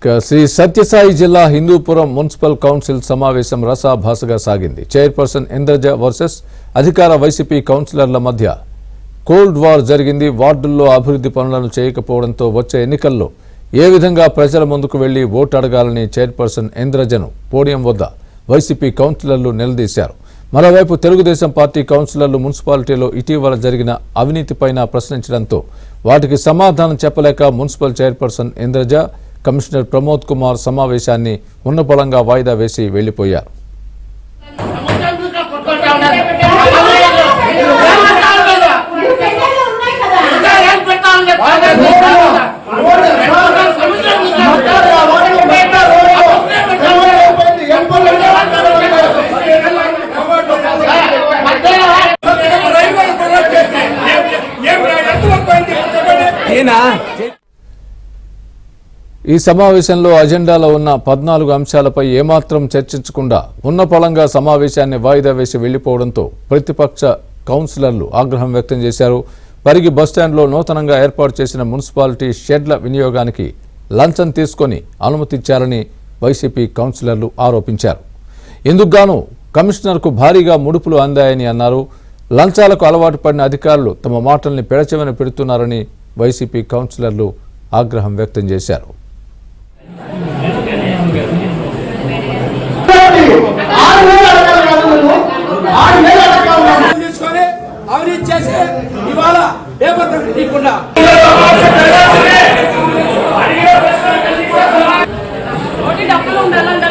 శ్రీ సత్యసాయి జిల్లా Hindupuram municipal council సమావేశం రసాభాసగా సాగింది. చైర్పర్సన్ ఇంద్రజ వర్సెస్ అధికార వైసీపీ కౌన్సిలర్ల మధ్య కోల్డ్ వార్ జరిగింది. వార్డుల్లో అభివృద్ధి పనులను చేయకపోవడంతో వచ్చే ఎన్నికల్లో ఏ విధంగా ప్రజల ముందుకు వెళ్లి ఓటు అడగాలని చైర్పర్సన్ ఇంద్రజను పోడియం వద్ద వైసీపీ కౌన్సిలర్లు నిలదీశారు. మరోవైపు తెలుగుదేశం పార్టీ కౌన్సిలర్లు మున్సిపాలిటీలో ఇటీవల జరిగిన అవినీతిపైన ప్రశ్నించడంతో వాటికి సమాధానం చెప్పలేక municipal chairperson Indraja, commissioner Pramod Kumar సమావేశాన్ని ఉన్నపళంగా వాయిదా వేసి వెళ్లిపోయారు. ఈ సమావేశంలో అజెండాలో ఉన్న 14 అంశాలపై ఏమాత్రం చర్చించకుండా ఉన్నపళంగా సమావేశాన్ని వాయిదా వేసి వెళ్లిపోవడంతో ప్రతిపక్ష కౌన్సిలర్లు ఆగ్రహం వ్యక్తం చేశారు. పరిగి బస్టాండ్లో నూతనంగా ఏర్పాటు చేసిన మున్సిపాలిటీ షెడ్ల వినియోగానికి లంచం తీసుకొని అనుమతిచ్చారని వైసీపీ కౌన్సిలర్లు ఆరోపించారు. ఇందుకుగాను కమిషనర్కు భారీగా ముడుపులు అందాయని అన్నారు. లంచాలకు అలవాటు పడిన అధికారులు తమ మాటల్ని పెడచెవిన పెడుతున్నారని వైసీపీ కౌన్సిలర్లు ఆగ్రహం వ్యక్తం చేశారు. అవినీతి చేసి ఇవాళ పేపర్ తీయకుండా డబ్బులు ఉండాలంటే